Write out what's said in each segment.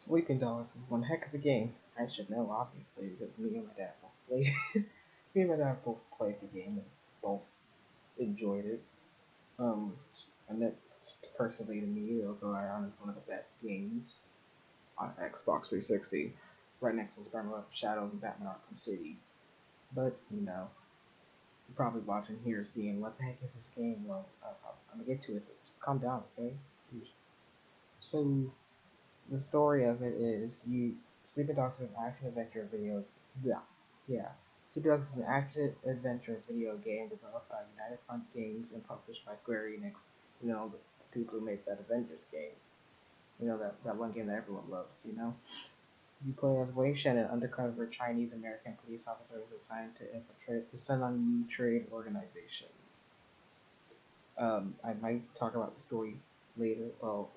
Sleeping Dogs is one heck of a game. I should know, obviously, because me and my dad both played. Me and my dad both played the game and both enjoyed it. Um, and that personally to me, it'll go around as one of the best games on Xbox 360, right next to Spider-Man Shadows and Batman Arkham City. But you're probably watching here, seeing what the heck is this game. Well, I'm gonna get to it. Just calm down, okay? So the story of it is you Sleeping Dogs is an action adventure video. Yeah, yeah. Sleeping Dogs is an action adventure video game developed by United Front Games and published by Square Enix. You know the people who made that Avengers game. You know that one game that everyone loves. You know. You play as Wei Shen, an undercover Chinese American police officer who is assigned to infiltrate the Sun On Yee Trade Organization. I might talk about the story later. Well,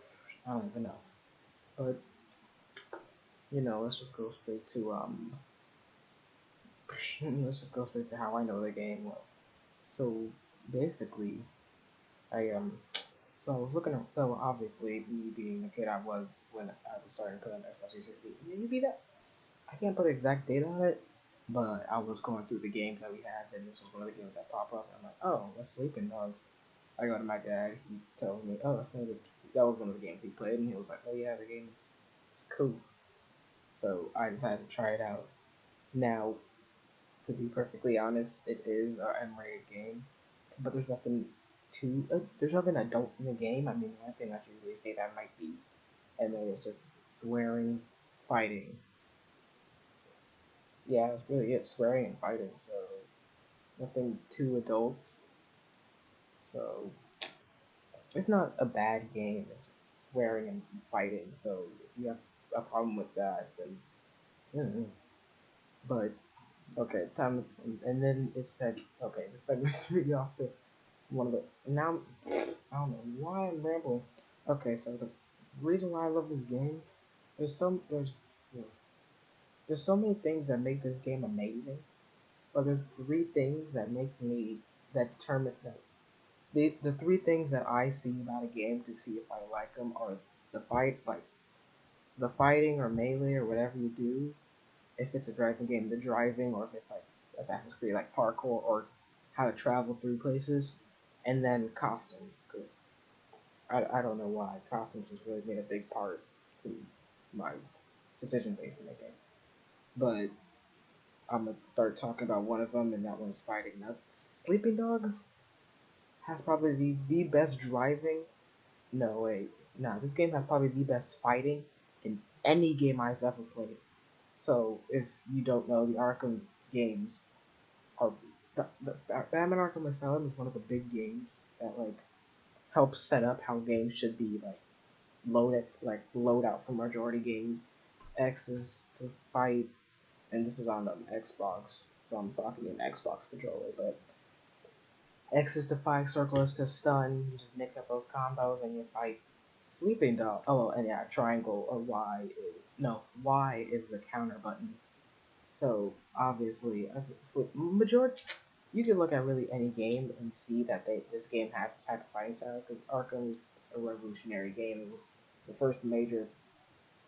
I don't even know. But let's just go straight to let's just go straight to how I know the game well. So basically, I so I was looking at so obviously me being a kid I was when I was starting to put on Xbox 360. Maybe that I can't put an exact date on it, but I was going through the games that we had, and this was one of the games that popped up. And I'm like, oh, that's Sleeping Dogs. I go to my dad. He tells me, oh, that was one of the games he played, and he was like, oh yeah, the game is cool. So I decided to try it out. Now, to be perfectly honest, it is an M-rated game, but there's nothing adult in the game. I mean, the only thing I should really say that might be, and then it's just swearing, fighting. Yeah, it's really it, swearing and fighting. So nothing too adult. So it's not a bad game. It's just swearing and fighting. So if you have a problem with that, then mm. But okay, time. And then it said, okay, the segment's really off to one of the now I don't know why I'm rambling. Okay, so the reason why I love this game, you know, there's so many things that make this game amazing, but there's three things that determine that the three things that I see about a game to see if I like them are the fighting or melee or whatever you do. If it's a driving game, the driving, or if it's like Assassin's Creed, like parkour or how to travel through places, and then costumes, because I don't know why costumes has really made a big part to my decision making. But I'm gonna start talking about one of them, and that one's fighting. Now, Sleeping Dogs has probably the best driving. No wait, no, this game has probably the best fighting in any game I've ever played. So if you don't know, the Arkham games are the Batman Arkham Asylum is one of the big games that like helps set up how games should be load out for majority games. X is to fight, and this is on the Xbox, so I'm talking an Xbox controller. But X is to fight, circle is to stun. You just mix up those combos and you fight. Sleeping Dog. Oh, well, and yeah, triangle or Y is no Y is the counter button. So obviously, majority you can look at really any game and see that this game has this type of fighting style because Arkham is a revolutionary game. It was the first major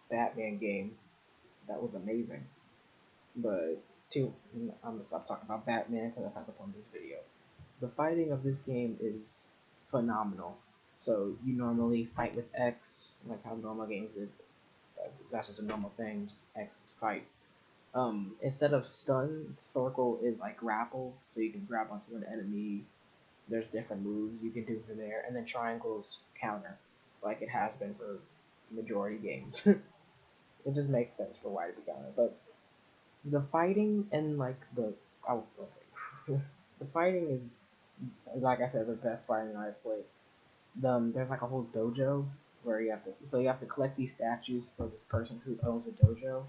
Batman game that was amazing. But I'm gonna stop talking about Batman because that's not the point of this video. The fighting of this game is phenomenal. So you normally fight with X, like how normal games is. That's just a normal thing. Just X is fight. Instead of stun, circle is like grapple, so you can grab onto an enemy. There's different moves you can do for there, and then triangles counter, like it has been for majority games. It just makes sense for why to be counter. But the fighting and like oh, okay. The fighting is like I said the best fighting I've played. There's like a whole dojo where you have to collect these statues for this person who owns a dojo,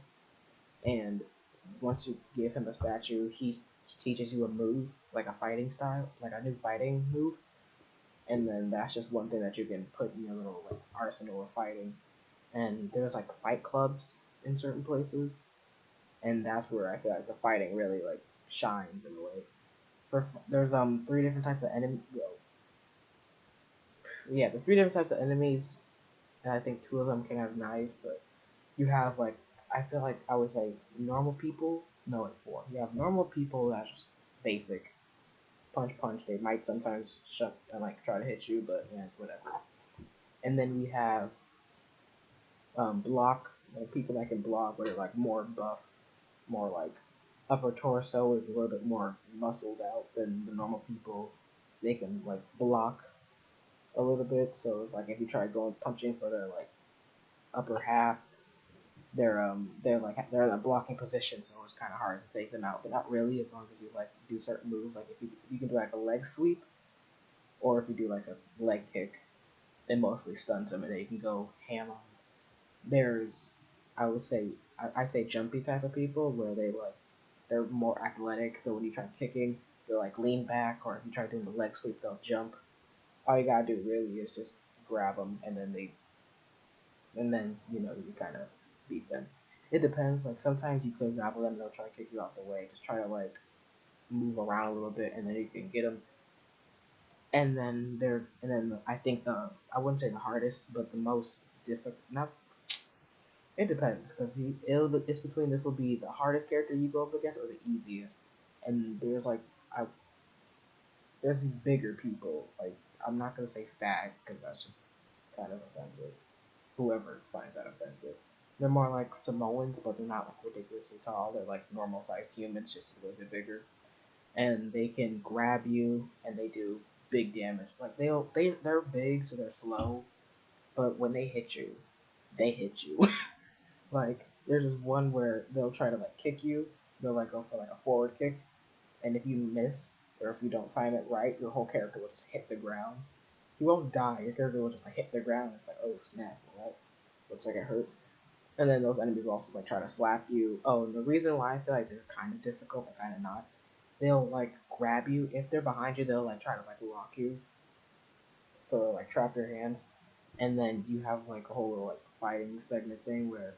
and once you give him a statue, he teaches you a move, like a fighting style, like a new fighting move, and then that's just one thing that you can put in your little like arsenal of fighting. And there's like fight clubs in certain places, and that's where I feel like the fighting really like shines in a way. There's three different types of enemy. Well, yeah, the three different types of enemies, and I think two of them can have knives. But You have like, I feel like I would say normal people. No, like four. You have normal people that's just basic punch punch. They might sometimes shut and like try to hit you, but yeah, it's whatever. And then we have block, like people that can block, but are like more buff, more like upper torso is a little bit more muscled out than the normal people. They can like block a little bit, so it's like if you try going punching for their like upper half, they're in a blocking position, so it's kind of hard to take them out, but not really as long as you like do certain moves. Like if you can do like a leg sweep, or if you do like a leg kick, it mostly stuns them, and then you can go ham on. There's I would say I say jumpy type of people where they're more athletic, so when you try kicking, they'll like lean back, or if you try doing the leg sweep, they'll jump. All you gotta do really is just grab them, and then you kind of beat them. It depends. Like sometimes you could grapple them, and they'll try to kick you out the way. Just try to like move around a little bit, and then you can get them. And then I think I wouldn't say the hardest, but the most difficult. Not it depends because it's between this will be the hardest character you go up against or the easiest. And I there's these bigger people. Like I'm not gonna say fag because that's just kind of offensive. Whoever finds that offensive. They're more like Samoans, but they're not like ridiculously tall. They're like normal sized humans, just a little bit bigger. And they can grab you, and they do big damage. Like they're big, so they're slow. But when they hit you. Like there's this one where they'll try to like kick you. They'll like go for like a forward kick, and if you miss or if you don't time it right, your whole character will just hit the ground. You won't die. Your character will just like hit the ground. It's like, oh snap, what? Looks like it hurt. And then those enemies will also like try to slap you. Oh, and the reason why I feel like they're kind of difficult, but kind of not, they'll like grab you. If they're behind you, they'll like try to like lock you, so they'll like trap your hands. And then you have like a whole little like fighting segment thing where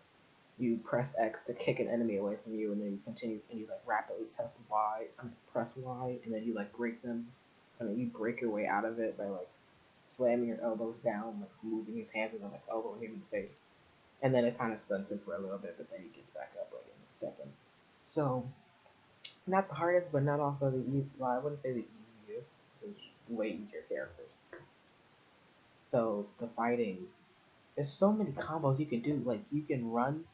you press X to kick an enemy away from you, and then you continue and you like rapidly test Y, press Y, and then you like break them, and then you break your way out of it by like slamming your elbows down, like moving his hands and then like elbowing him in the face, and then it kind of stuns him for a little bit, but then he gets back up like in a second. So not the hardest, but not also the easy. Well, I wouldn't say the easiest. There's way easier characters. So the fighting, there's so many combos you can do. Like you can run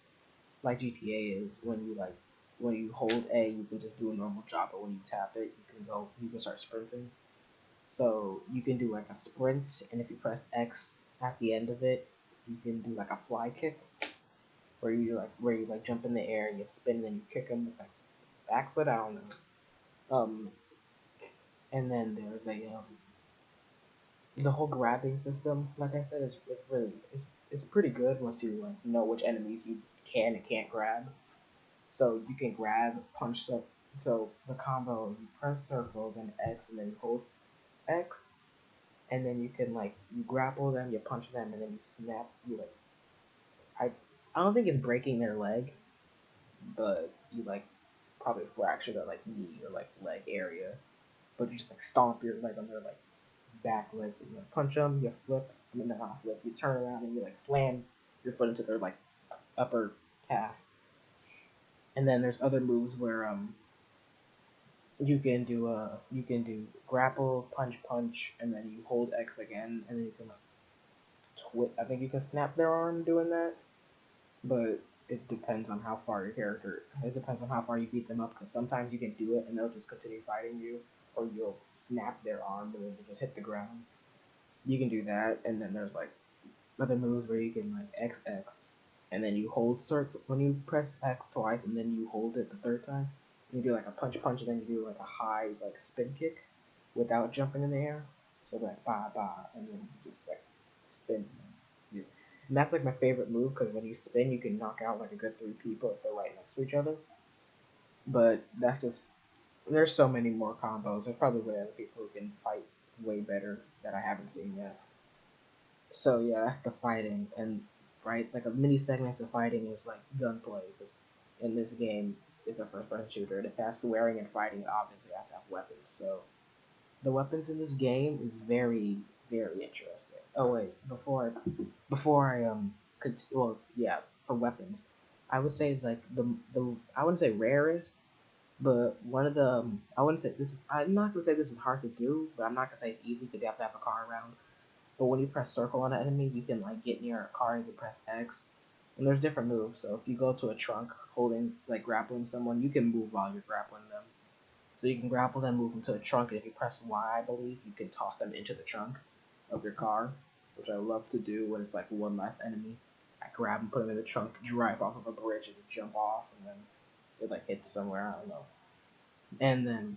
like GTA is when you hold A, you can just do a normal job, but when you tap it, you can start sprinting. So you can do like a sprint, and if you press X at the end of it, you can do like a fly kick, where you like jump in the air, and you spin, and then you kick them with like back foot. I don't know. And then there's the whole grabbing system. Like I said, is really it's pretty good once you like know which enemies you can and can't grab. So you can grab, punch up. So the combo, you press circle, then X, and then you hold X, and then you can like you grapple them, you punch them, and then you snap. You like I I don't think it's breaking their leg, but you like probably fracture their like knee or like leg area. But you just like stomp your leg on their like back legs. So you like punch them, you flip. I mean not flip. You turn around and you like slam your foot into their like upper calf. And then there's other moves where you can do grapple, punch, and then you hold X again, and then you can like I think you can snap their arm doing that, but it depends on how far your character. It depends on how far you beat them up, because sometimes you can do it and they'll just continue fighting you, or you'll snap their arm and then they just hit the ground. You can do that, and then there's like other moves where you can like XX, and then you hold circle when you press X twice, and then you hold it the third time. You do like a punch, and then you do like a high like spin kick without jumping in the air. So like ba ba, and then you just like spin. And that's like my favorite move because when you spin, you can knock out like a good three people if they're right next to each other. But that's just there's so many more combos. There's probably way other people who can fight way better that I haven't seen yet. So yeah, that's the fighting, and right, like a mini segment of fighting is like gunplay, because in this game it's a first-person shooter. And if that's swearing and fighting, obviously you have to have weapons. So the weapons in this game is very interesting. Oh wait, before I could well yeah. for weapons. I would say like the I wouldn't say rarest, but one of the I wouldn't say this is I'm not gonna say this is hard to do, but I'm not gonna say it's easy because you have to have a car around. But when you press circle on an enemy, you can like get near a car and you press X. And there's different moves. So if you go to a trunk holding like grappling someone, you can move while you're grappling them. So you can grapple them, move them to the trunk, and if you press Y, I believe, you can toss them into the trunk of your car, which I love to do when it's like one last enemy. I grab them, put them in the trunk, drive off of a bridge, and jump off, and then it like hits somewhere, I don't know. And then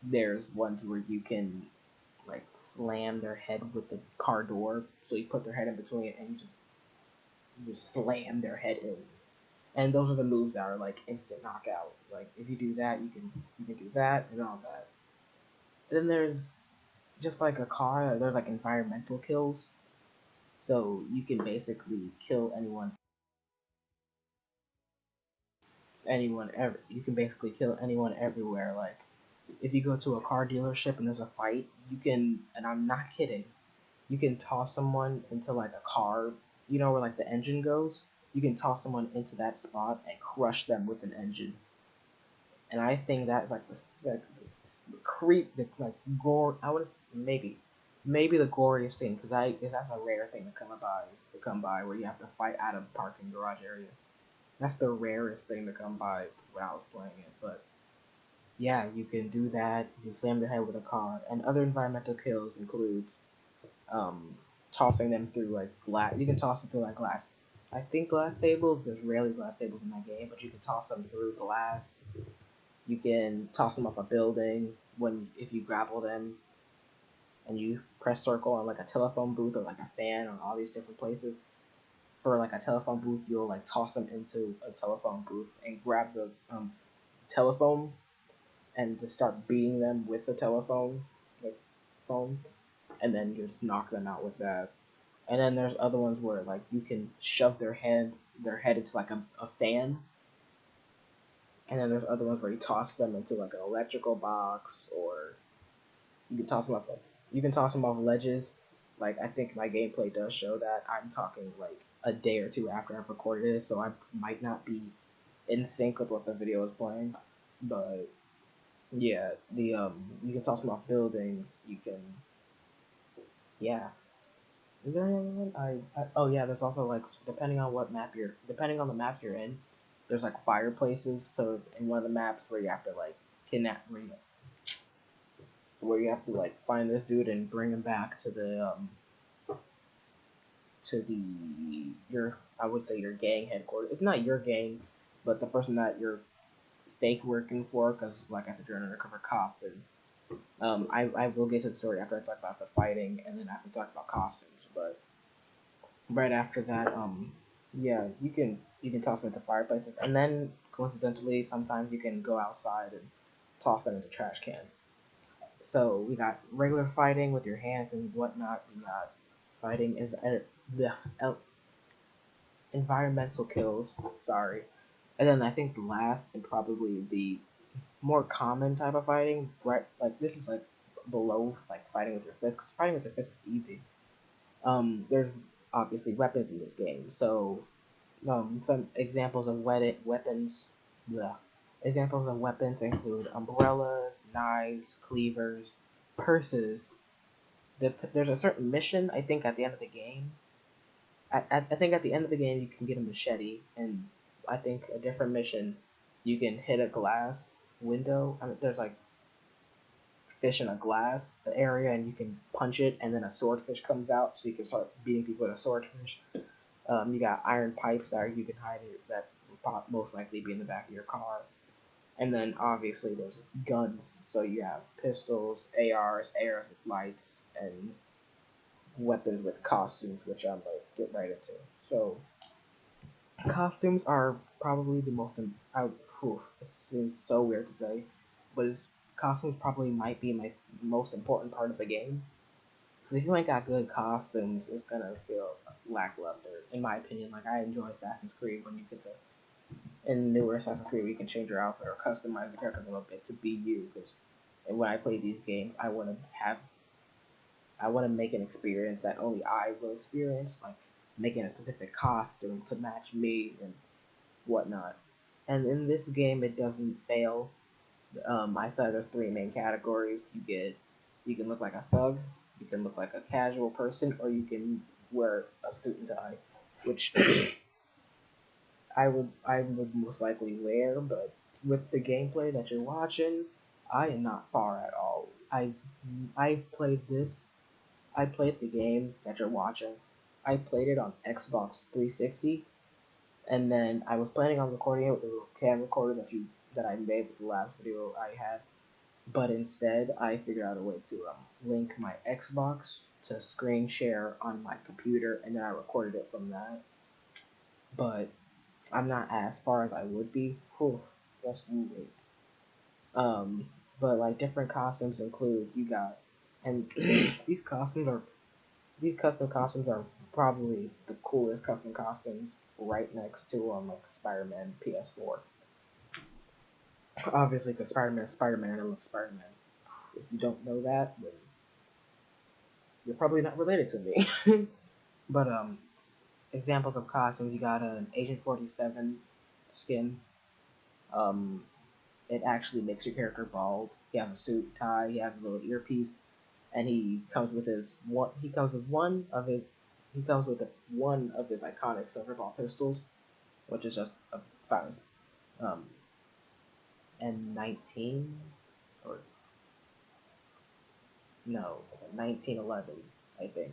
there's ones where you can like slam their head with the car door, so you put their head in between it and you just slam their head in. And those are the moves that are like instant knockout. Like if you do that, you can do that and all that. And then there's just like a car. There's like environmental kills, so you can basically kill anyone ever. You can basically kill anyone everywhere. Like if you go to a car dealership and there's a fight, you can. And I'm not kidding. You can toss someone into like a car. You know where like the engine goes. You can toss someone into that spot and crush them with an engine. And I think that's like the creep, the like gore. I would maybe the goriest thing because that's a rare thing to come by where you have to fight out of parking garage area. That's the rarest thing to come by when I was playing it. But yeah, you can do that. You can slam their head with a car, and other environmental kills includes um tossing them through like glass. You can toss them through like glass. I think glass tables. There's rarely glass tables in that game, but you can toss them through glass. You can toss them off a building when if you grapple them and you press circle on like a telephone booth or like a fan or all these different places. For like a telephone booth, you'll like toss them into a telephone booth and grab the telephone and just start beating them with the telephone, like phone, and then you just knock them out with that. And then there's other ones where like you can shove their head into like a fan, and then there's other ones where you toss them into like an electrical box or You can toss them off. You can toss them off ledges. Like I think my gameplay does show that. I'm talking like a day or two after I've recorded it, so I might not be in sync with what the video is playing. But yeah, the you can toss them off buildings. You can yeah. Is there any other one? Oh yeah. There's also like depending on the map you're in. There's like fireplaces. So in one of the maps where you have to like kidnap where you have to like find this dude and bring him back to the your I would say your gang headquarters. It's not your gang, but the person that you're fake working for, because like I said, you're an undercover cop. And I will get to the story after I talk about the fighting, and then after I talk about costumes. But right after that, yeah, you can toss them into fireplaces, and then coincidentally, sometimes you can go outside and toss them into trash cans. So we got regular fighting with your hands and whatnot. We got fighting is the environmental kills. Sorry, and then I think the last and probably the more common type of fighting, right? Like this is like below like fighting with your fist, because fighting with your fist is easy. There's obviously weapons in this game, so some examples of weapons. Yeah. Examples of weapons include umbrellas, knives, cleavers, purses. There's a certain mission I think at the end of the game. I think at the end of the game you can get a machete, and I think a different mission you can hit a glass window. I mean, there's like fish in a glass area, and you can punch it, and then a swordfish comes out, so you can start beating people with a swordfish. You got iron pipes that you can hide it that will most likely be in the back of your car. And then obviously there's guns, so you have pistols, ARs with lights, and weapons with costumes, which I'm gonna get right into. So costumes are probably the most. This seems so weird to say, but costumes probably might be my most important part of the game. Because if you ain't got good costumes, it's gonna feel lackluster, in my opinion. Like I enjoy Assassin's Creed when you get to in newer Assassin's Creed, you can change your outfit or customize the character a little bit to be you. Because when I play these games, I want to make an experience that only I will experience. Like making a specific costume to match me and whatnot. And in this game, it doesn't fail. I thought there's three main categories. You can look like a thug, you can look like a casual person, or you can wear a suit and tie, which I would most likely wear. But with the gameplay that you're watching, I am not far at all. I played this. I played the game that you're watching. I played it on Xbox 360, and then I was planning on recording it with the little cam recorder that I made with the last video I had. But instead, I figured out a way to link my Xbox to screen share on my computer, and then I recorded it from that. But I'm not as far as I would be. Whew, just you wait. Um, but like different costumes include you got, and these custom costumes are probably the coolest custom costumes right next to like Spider-Man PS4. Obviously, because Spider-Man is Spider-Man, and I love Spider-Man. If you don't know that, then you're probably not related to me. But examples of costumes, you got an Agent 47 skin. Um, it actually makes your character bald. He has a suit, tie, he has a little earpiece, and he comes with his one. He comes with one of his. He comes with one of his iconic silver ball pistols, which is just a size N19 or no 1911, I think,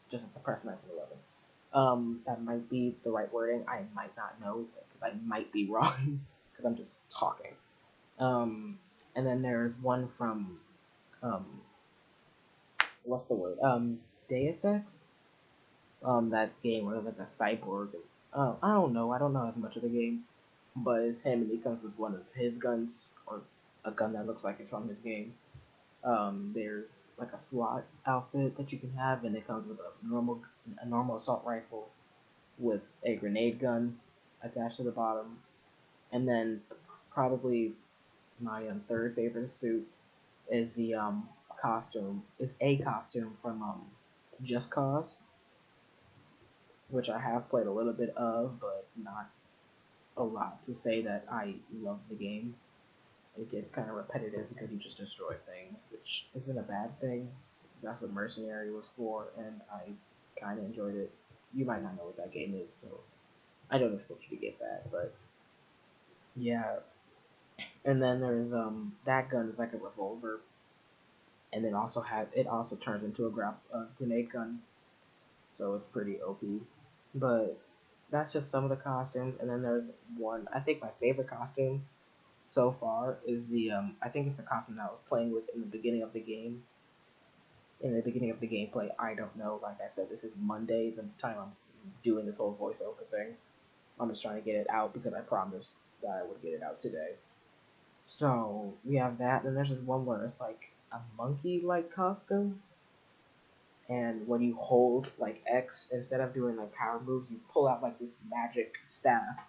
just a suppressed 1911. That might be the right wording. I might not know because I might be wrong because I'm just talking. Um, and then there's one from um, what's the word? Deus Ex. That game where there's like a cyborg. I don't know. I don't know as much of the game, but it's him, and he comes with one of his guns or a gun that looks like it's from his game. There's like a SWAT outfit that you can have, and it comes with a normal assault rifle with a grenade gun attached to the bottom, and then probably my third favorite suit is the costume is a costume from Just Cause, which I have played a little bit of, but not a lot to say that I love the game. It gets kind of repetitive because you just destroy things, which isn't a bad thing. That's what Mercenary was for, and I kind of enjoyed it. You might not know what that game is, so I don't expect you to get that, but yeah. And then there's that gun is like a revolver, and then it also turns into a grenade gun, so it's pretty OP. But that's just some of the costumes, and then there's one. I think my favorite costume so far is the I think it's the costume that I was playing with in the beginning of the game. In the beginning of the gameplay, I don't know. Like I said, this is Monday, the time I'm doing this whole voiceover thing. I'm just trying to get it out because I promised that I would get it out today. So we have that, and there's this one where it's like a monkey-like costume, and when you hold like X instead of doing like power moves, you pull out like this magic staff,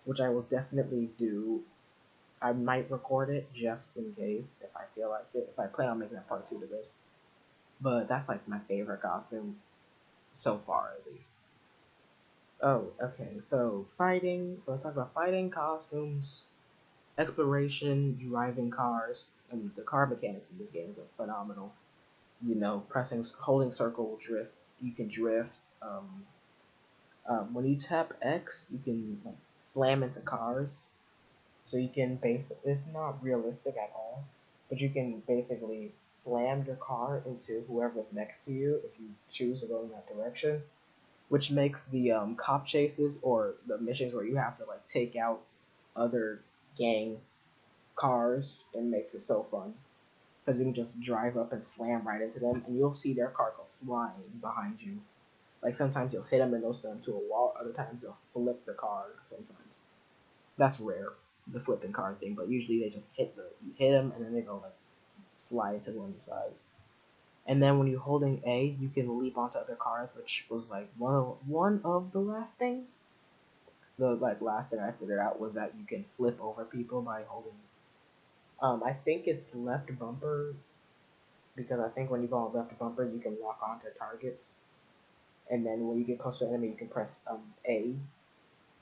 which I will definitely do. I might record it just in case if I feel like it. If I plan on making a part two to this, but that's like my favorite costume so far, at least. Oh, okay. So fighting. So let's talk about fighting costumes, exploration, driving cars, and the car mechanics in this game is phenomenal. Holding circle will drift. You can drift. When you tap X, you can like slam into cars. So you can it's not realistic at all, but you can basically slam your car into whoever's next to you if you choose to go in that direction, which makes the cop chases or the missions where you have to like take out other gang cars and makes it so fun because you can just drive up and slam right into them, and you'll see their car go flying behind you. Like sometimes you'll hit them and they'll send them to a wall. Other times they'll flip the car. Sometimes that's rare, the flipping car thing, but usually they just you hit them and then they go like slide to one of the sides. And then when you're holding A, you can leap onto other cars, which was like one of the last things. The like last thing I figured out was that you can flip over people by holding. I think it's left bumper because I think when you go on left bumper, you can lock onto targets. and then when you get close to an enemy, you can press A,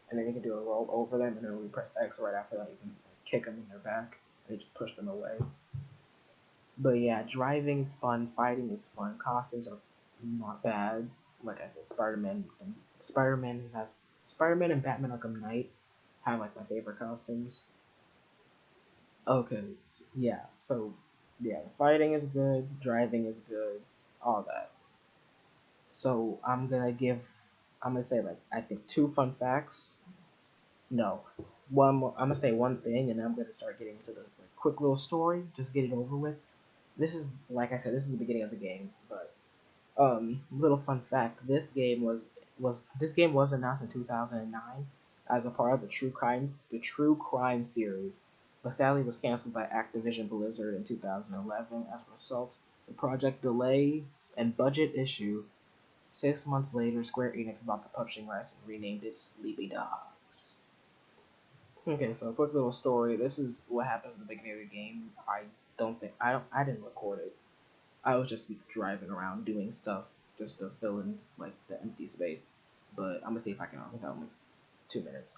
and then you can do a roll over them, and then when you press X right after that, you can kick them in their back, and just push them away. But yeah, driving is fun, fighting is fun, costumes are not bad. Like I said, Spider-Man and Batman Arkham Knight have like my favorite costumes. Okay, yeah, so yeah, fighting is good, driving is good, all that. So I'm gonna say like I think two fun facts. No, one more. I'm gonna say one thing, and then I'm gonna start getting into the like, quick little story. Just get it over with. This is like I said, this is the beginning of the game, but little fun fact: this game was announced in 2009 as a part of the True Crime series, but sadly was canceled by Activision Blizzard in 2011 as a result of project delays and budget issue. 6 months later, Square Enix bought the publishing rights and renamed it Sleepy Dogs. Okay, so a quick little story. This is what happens at the beginning of the game. I didn't record it. I was just driving around doing stuff just to fill in like the empty space. But I'm gonna see if I can without like 2 minutes.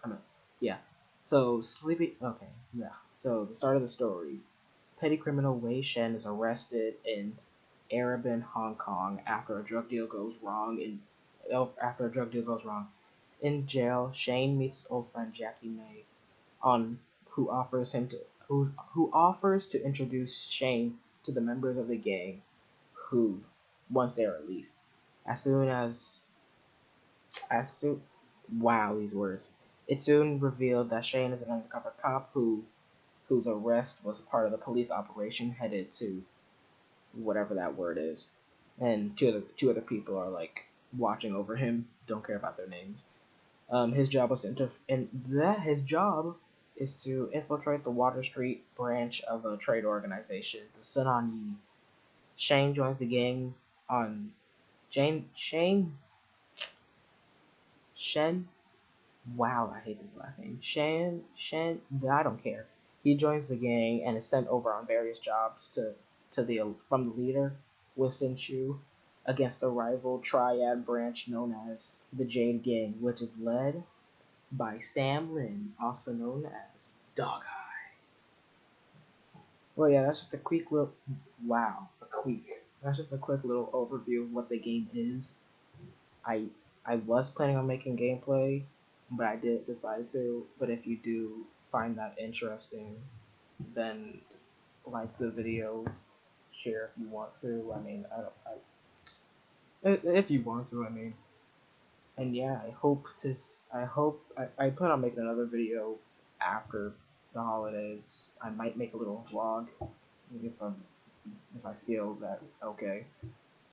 Yeah. So sleepy. Okay. Yeah. So the start of the story. Petty criminal Wei Shen is arrested in Arabin, Hong Kong after a drug deal goes wrong. In jail, Shane meets his old friend Jackie May, on who offers him to who offers to introduce Shane to the members of the gang who, once they're released, as soon as soon wow these words. It soon revealed that Shane is an undercover cop whose arrest was part of the police operation headed to whatever that word is. And two other people are like watching over him, don't care about their names. His job was to his job is to infiltrate the Water Street branch of a trade organization, the Sunan Yi. Shane joins the gang on Jane Shane Shen. Wow, I hate this last name. Shen. I don't care. He joins the gang and is sent over on various jobs to the from the leader, Winston Chu, against the rival triad branch known as the Jade Gang, which is led by Sam Lin, also known as Dog Eyes. Well, yeah, that's just a quick little wow, a quick. That's just a quick little overview of what the game is. I I was planning on making gameplay, but I did decide to. But if you do find that interesting, then just like the video, share if you want to. I mean, if you want to, I mean. And yeah, I plan on making another video after the holidays. I might make a little vlog if I feel that okay.